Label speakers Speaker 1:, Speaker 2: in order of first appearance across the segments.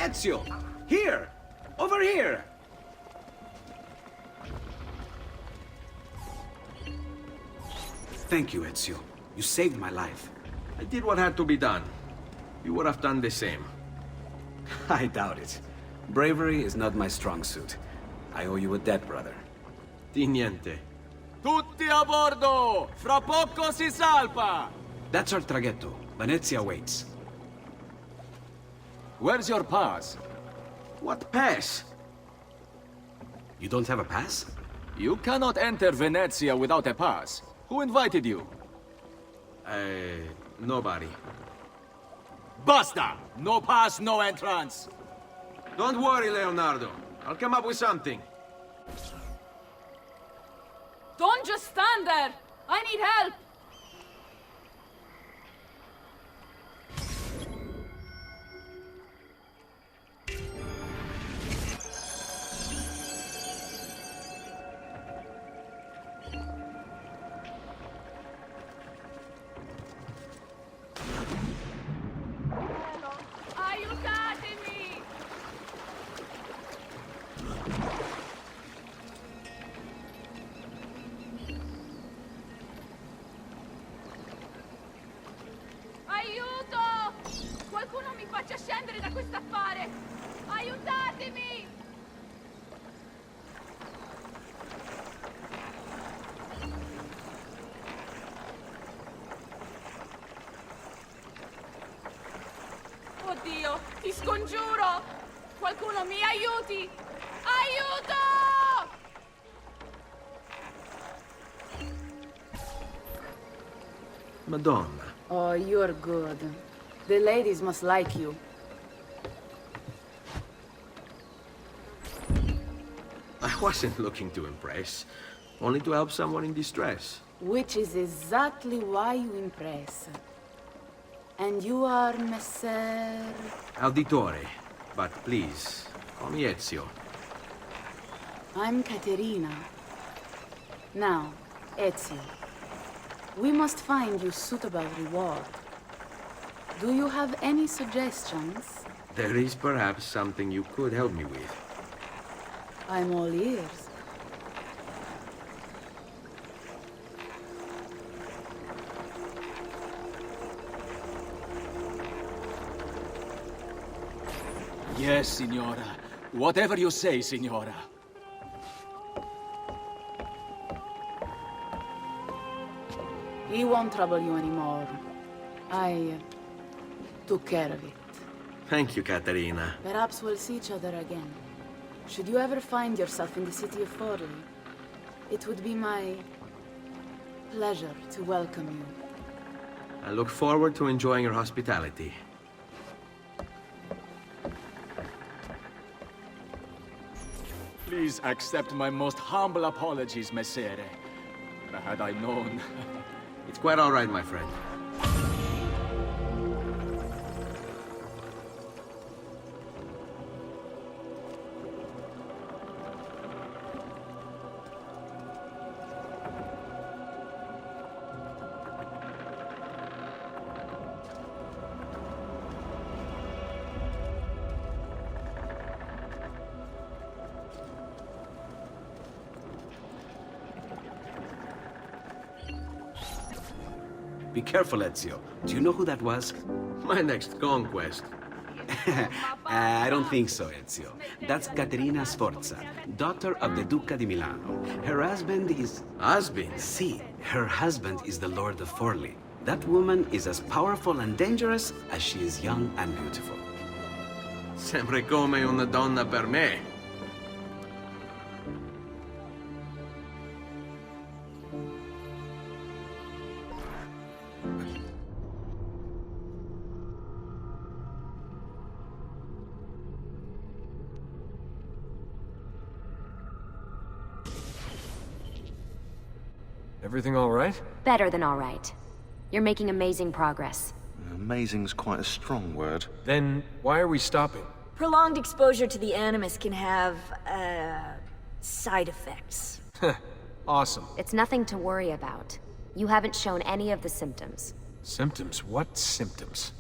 Speaker 1: Ezio! Here! Over here! Thank you, Ezio. You saved my life.
Speaker 2: I did what had to be done. You would have done the same.
Speaker 1: I doubt it. Bravery is not my strong suit. I owe you a debt, brother.
Speaker 2: Di niente.
Speaker 3: Tutti a bordo! Fra poco si salpa!
Speaker 1: That's our traghetto. Venezia waits.
Speaker 3: Where's your pass?
Speaker 2: What pass?
Speaker 1: You don't have a pass?
Speaker 3: You cannot enter Venezia without a pass. Who invited you?
Speaker 2: Nobody.
Speaker 3: Basta! No pass, no entrance!
Speaker 2: Don't worry, Leonardo. I'll come up with something.
Speaker 4: Don't just stand there! I need help! Aiutatemi! Aiuto! Qualcuno mi faccia scendere da questo affare! Aiutatemi! Oddio, ti scongiuro! Qualcuno mi aiuti! Aiuto!
Speaker 2: Madonna.
Speaker 5: Oh, you're good. The ladies must like you.
Speaker 2: I wasn't looking to impress. Only to help someone in distress.
Speaker 5: Which is exactly why you impress. And you are Messer...
Speaker 2: Auditore. But please, call me Ezio.
Speaker 5: I'm Caterina. Now, Ezio, we must find you suitable reward. Do you have any suggestions?
Speaker 2: There is perhaps something you could help me with.
Speaker 5: I'm all ears.
Speaker 3: Yes, signora. Whatever you say, signora.
Speaker 5: He won't trouble you anymore. I took care of it.
Speaker 2: Thank you, Caterina.
Speaker 5: Perhaps we'll see each other again. Should you ever find yourself in the city of Forli, it would be my pleasure to welcome you.
Speaker 2: I look forward to enjoying your hospitality.
Speaker 3: Please accept my most humble apologies, Messere. Had I known...
Speaker 2: It's quite all right, my friend.
Speaker 1: Be careful, Ezio. Do you know who that was?
Speaker 2: My next conquest.
Speaker 1: I don't think so, Ezio. That's Caterina Sforza, daughter of the Duca di Milano. Her husband is...
Speaker 2: Husband?
Speaker 1: See, her husband is the Lord of Forli. That woman is as powerful and dangerous as she is young and beautiful.
Speaker 2: Sempre come una donna per me.
Speaker 6: Everything all right?
Speaker 7: Better than all right. You're making amazing progress.
Speaker 8: Amazing's quite a strong word.
Speaker 6: Then why are we stopping?
Speaker 9: Prolonged exposure to the Animus can have, side effects.
Speaker 6: Awesome.
Speaker 7: It's nothing to worry about. You haven't shown any of the symptoms.
Speaker 6: Symptoms? What symptoms?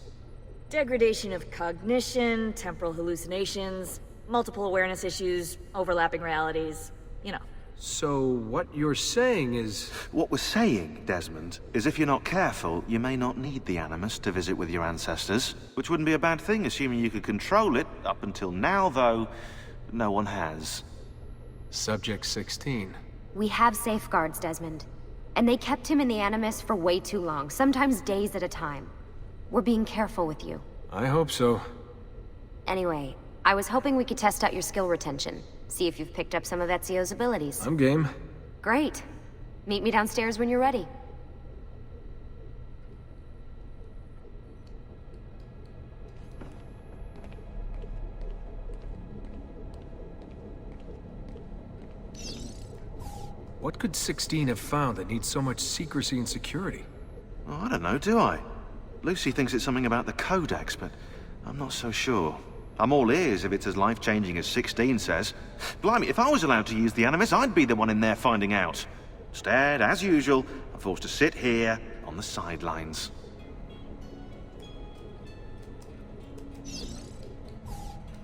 Speaker 9: Degradation of cognition, temporal hallucinations, multiple awareness issues, overlapping realities, you know.
Speaker 6: So what you're saying is...
Speaker 8: What we're saying, Desmond, is if you're not careful, you may not need the Animus to visit with your ancestors. Which wouldn't be a bad thing, assuming you could control it. Up until now, though, no one has.
Speaker 6: Subject 16.
Speaker 7: We have safeguards, Desmond. And they kept him in the Animus for way too long, sometimes days at a time. We're being careful with you.
Speaker 6: I hope so.
Speaker 7: Anyway, I was hoping we could test out your skill retention. See if you've picked up some of Ezio's abilities.
Speaker 6: I'm game.
Speaker 7: Great. Meet me downstairs when you're ready.
Speaker 6: What could 16 have found that needs so much secrecy and security?
Speaker 8: Oh, I don't know, do I? Lucy thinks it's something about the Codex, but I'm not so sure. I'm all ears if it's as life-changing as 16 says. Blimey, if I was allowed to use the Animus, I'd be the one in there finding out. Instead, as usual, I'm forced to sit here on the sidelines.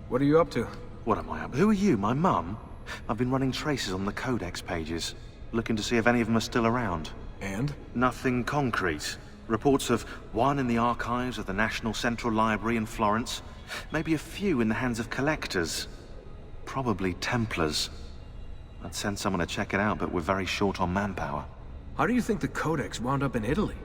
Speaker 6: What are you up to?
Speaker 8: What am I up? Who are you, my mum? I've been running traces on the Codex pages, looking to see if any of them are still around.
Speaker 6: And?
Speaker 8: Nothing concrete. Reports of one in the archives of the National Central Library in Florence. Maybe a few in the hands of collectors. Probably Templars. I'd send someone to check it out, but we're very short on manpower.
Speaker 6: How do you think the Codex wound up in Italy?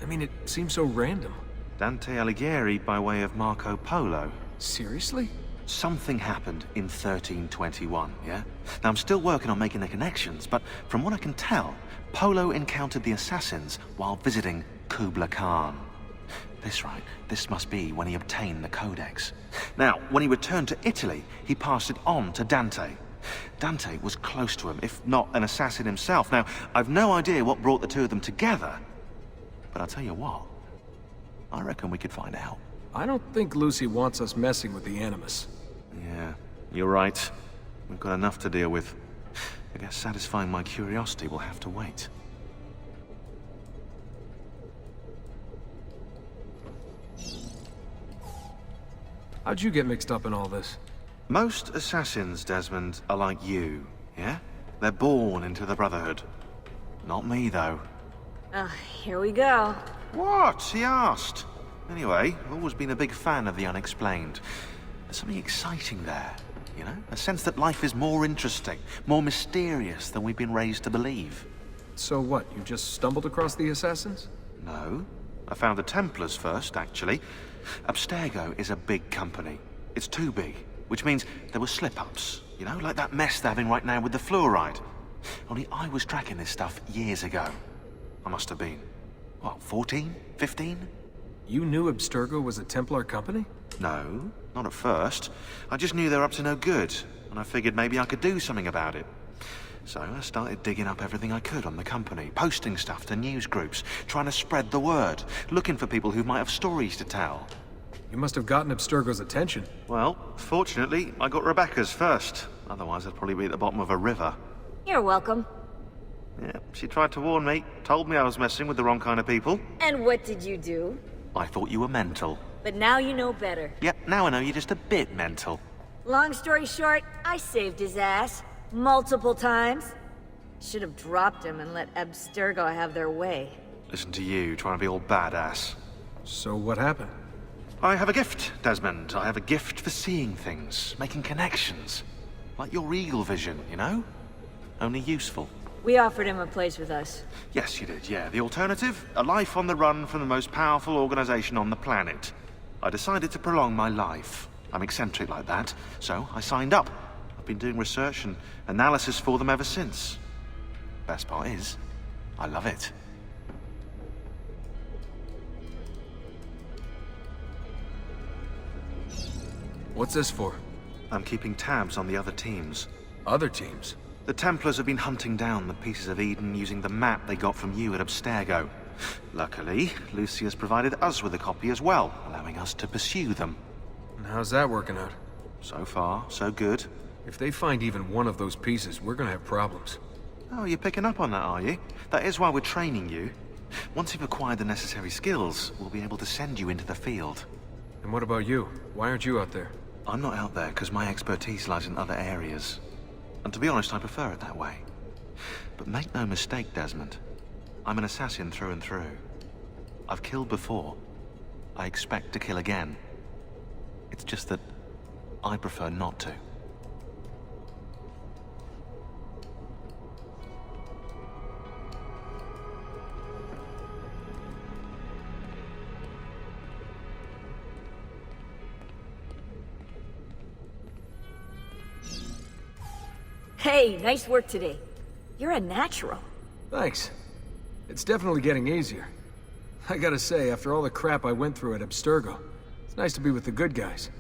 Speaker 6: I mean, it seems so random.
Speaker 8: Dante Alighieri by way of Marco Polo.
Speaker 6: Seriously?
Speaker 8: Something happened in 1321, yeah? Now, I'm still working on making the connections, but from what I can tell, Polo encountered the assassins while visiting Kubla Khan. This must be when he obtained the Codex. Now, when he returned to Italy, he passed it on to Dante. Dante was close to him, if not an assassin himself. Now, I've no idea what brought the two of them together, but I'll tell you what, I reckon we could find out.
Speaker 6: I don't think Lucy wants us messing with the Animus.
Speaker 8: Yeah, you're right. We've got enough to deal with. I guess satisfying my curiosity will have to wait.
Speaker 6: How'd you get mixed up in all this?
Speaker 8: Most assassins, Desmond, are like you, yeah? They're born into the Brotherhood. Not me, though.
Speaker 9: Here we go.
Speaker 8: What? He asked. Anyway, I've always been a big fan of the unexplained. There's something exciting there, you know? A sense that life is more interesting, more mysterious than we've been raised to believe.
Speaker 6: So what, you just stumbled across the assassins?
Speaker 8: No. I found the Templars first, actually. Abstergo is a big company. It's too big, which means there were slip-ups, you know, like that mess they're having right now with the fluoride. Only I was tracking this stuff years ago. I must have been, what, 14? 15?
Speaker 6: You knew Abstergo was a Templar company?
Speaker 8: No, not at first. I just knew they were up to no good, and I figured maybe I could do something about it. So I started digging up everything I could on the company, posting stuff to news groups, trying to spread the word, looking for people who might have stories to tell.
Speaker 6: You must have gotten Abstergo's attention.
Speaker 8: Well, fortunately, I got Rebecca's first. Otherwise, I'd probably be at the bottom of a river.
Speaker 9: You're welcome.
Speaker 8: Yeah, she tried to warn me, told me I was messing with the wrong kind of people.
Speaker 9: And what did you do?
Speaker 8: I thought you were mental.
Speaker 9: But now you know better.
Speaker 8: Yep, now I know you're just a bit mental.
Speaker 9: Long story short, I saved his ass. Multiple times. Should have dropped him and let Abstergo have their way.
Speaker 8: Listen to you, trying to be all badass.
Speaker 6: So what happened?
Speaker 8: I have a gift, Desmond. I have a gift for seeing things, making connections. Like your eagle vision, you know? Only useful.
Speaker 9: We offered him a place with us.
Speaker 8: Yes, you did, yeah. The alternative? A life on the run from the most powerful organization on the planet. I decided to prolong my life. I'm eccentric like that, so I signed up. I've been doing research and analysis for them ever since. Best part is, I love it.
Speaker 6: What's this for?
Speaker 8: I'm keeping tabs on the other teams.
Speaker 6: Other teams?
Speaker 8: The Templars have been hunting down the pieces of Eden using the map they got from you at Abstergo. Luckily, Lucy has provided us with a copy as well, allowing us to pursue them.
Speaker 6: And how's that working out?
Speaker 8: So far, so good.
Speaker 6: If they find even one of those pieces, we're gonna have problems.
Speaker 8: Oh, you're picking up on that, are you? That is why we're training you. Once you've acquired the necessary skills, we'll be able to send you into the field.
Speaker 6: And what about you? Why aren't you out there?
Speaker 8: I'm not out there because my expertise lies in other areas. And to be honest, I prefer it that way. But make no mistake, Desmond. I'm an assassin through and through. I've killed before. I expect to kill again. It's just that I prefer not to.
Speaker 9: Hey, nice work today. You're a natural.
Speaker 6: Thanks. It's definitely getting easier. I gotta say, after all the crap I went through at Abstergo, it's nice to be with the good guys.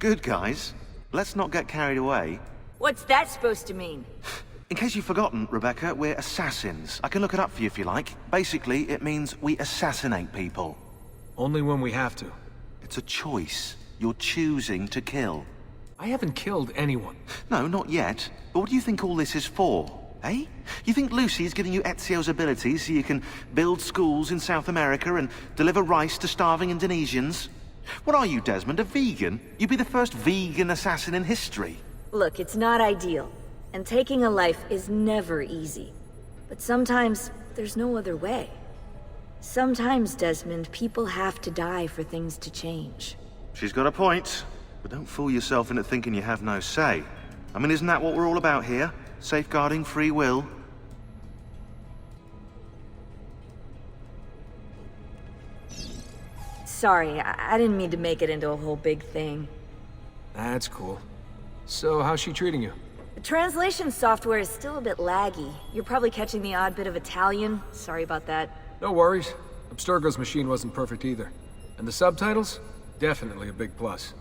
Speaker 8: Good guys? Let's not get carried away.
Speaker 9: What's that supposed to mean?
Speaker 8: In case you've forgotten, Rebecca, we're assassins. I can look it up for you if you like. Basically, it means we assassinate people.
Speaker 6: Only when we have to.
Speaker 8: It's a choice. You're choosing to kill.
Speaker 6: I haven't killed anyone.
Speaker 8: No, not yet. But what do you think all this is for? Eh? You think Lucy's giving you Ezio's abilities so you can build schools in South America and deliver rice to starving Indonesians? What are you, Desmond, a vegan? You'd be the first vegan assassin in history.
Speaker 9: Look, it's not ideal. And taking a life is never easy. But sometimes, there's no other way. Sometimes, Desmond, people have to die for things to change.
Speaker 8: She's got a point. But don't fool yourself into thinking you have no say. I mean, isn't that what we're all about here? Safeguarding free will?
Speaker 9: Sorry, I didn't mean to make it into a whole big thing.
Speaker 6: That's cool. So, how's she treating you?
Speaker 9: The translation software is still a bit laggy. You're probably catching the odd bit of Italian. Sorry about that.
Speaker 6: No worries. Abstergo's machine wasn't perfect either. And the subtitles? Definitely a big plus.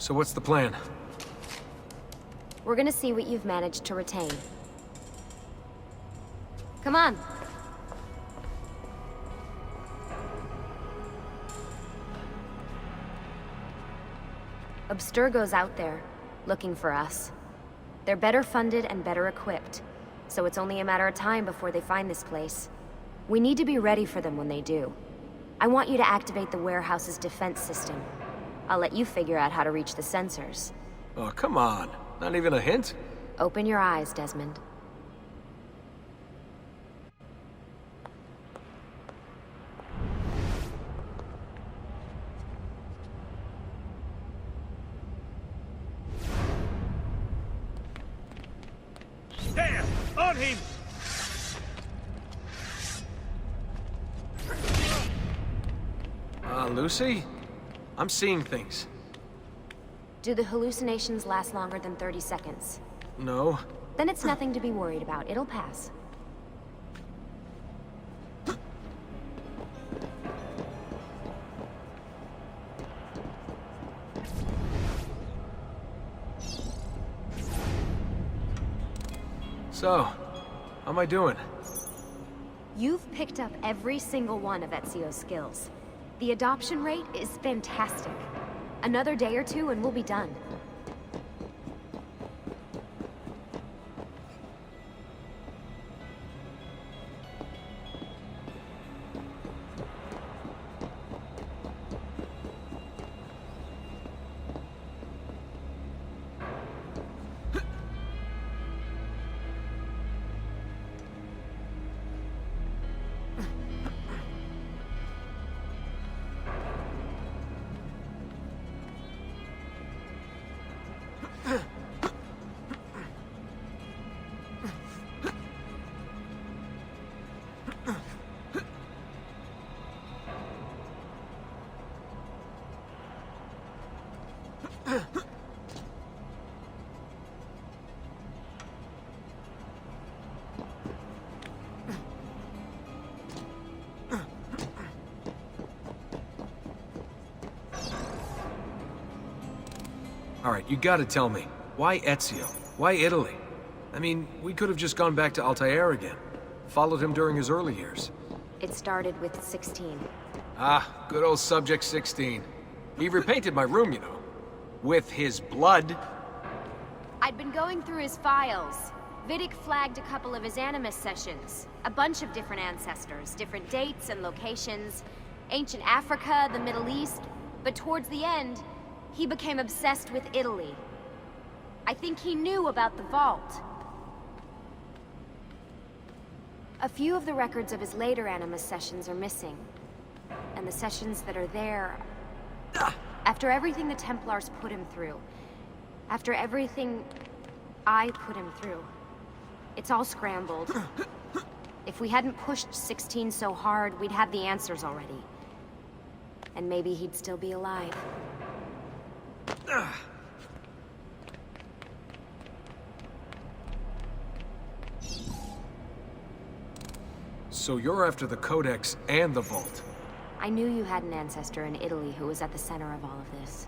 Speaker 6: So what's the plan?
Speaker 7: We're gonna see what you've managed to retain. Come on. Abstergo's out there, looking for us. They're better funded and better equipped, so it's only a matter of time before they find this place. We need to be ready for them when they do. I want you to activate the warehouse's defense system. I'll let you figure out how to reach the sensors.
Speaker 6: Oh, come on. Not even a hint?
Speaker 7: Open your eyes, Desmond.
Speaker 3: There! On him!
Speaker 6: Lucy? I'm seeing things.
Speaker 7: Do the hallucinations last longer than 30 seconds?
Speaker 6: No.
Speaker 7: Then it's nothing to be worried about. It'll pass.
Speaker 6: So, how am I doing?
Speaker 7: You've picked up every single one of Ezio's skills. The adoption rate is fantastic. Another day or two and we'll be done.
Speaker 6: Alright, you gotta tell me. Why Ezio? Why Italy? I mean, we could have just gone back to Altair again. Followed him during his early years.
Speaker 7: It started with 16.
Speaker 6: Ah, good old Subject 16. He repainted my room, you know. With his blood.
Speaker 7: I'd been going through his files. Vidic flagged a couple of his Animus sessions. A bunch of different ancestors, different dates and locations. Ancient Africa, the Middle East. But towards the end, he became obsessed with Italy. I think he knew about the vault. A few of the records of his later Animus sessions are missing. And the sessions that are there... After everything the Templars put him through, after everything I put him through, it's all scrambled. If we hadn't pushed 16 so hard, we'd have the answers already. And maybe he'd still be alive.
Speaker 6: So you're after the Codex and the Vault.
Speaker 7: I knew you had an ancestor in Italy who was at the center of all of this.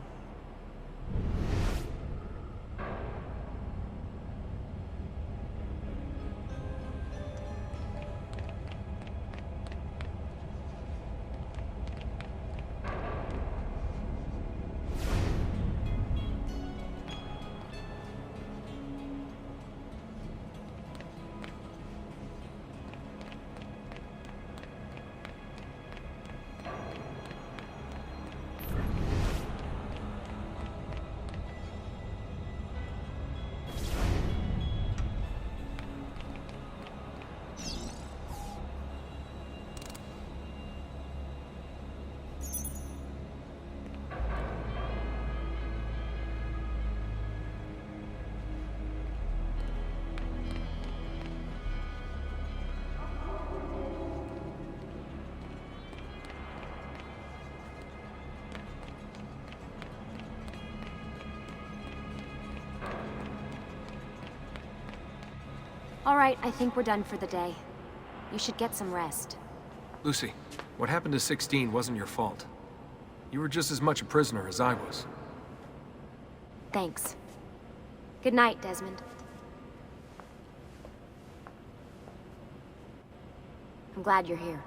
Speaker 7: All right, I think we're done for the day. You should get some rest.
Speaker 6: Lucy, what happened to 16 wasn't your fault. You were just as much a prisoner as I was.
Speaker 7: Thanks. Good night, Desmond. I'm glad you're here.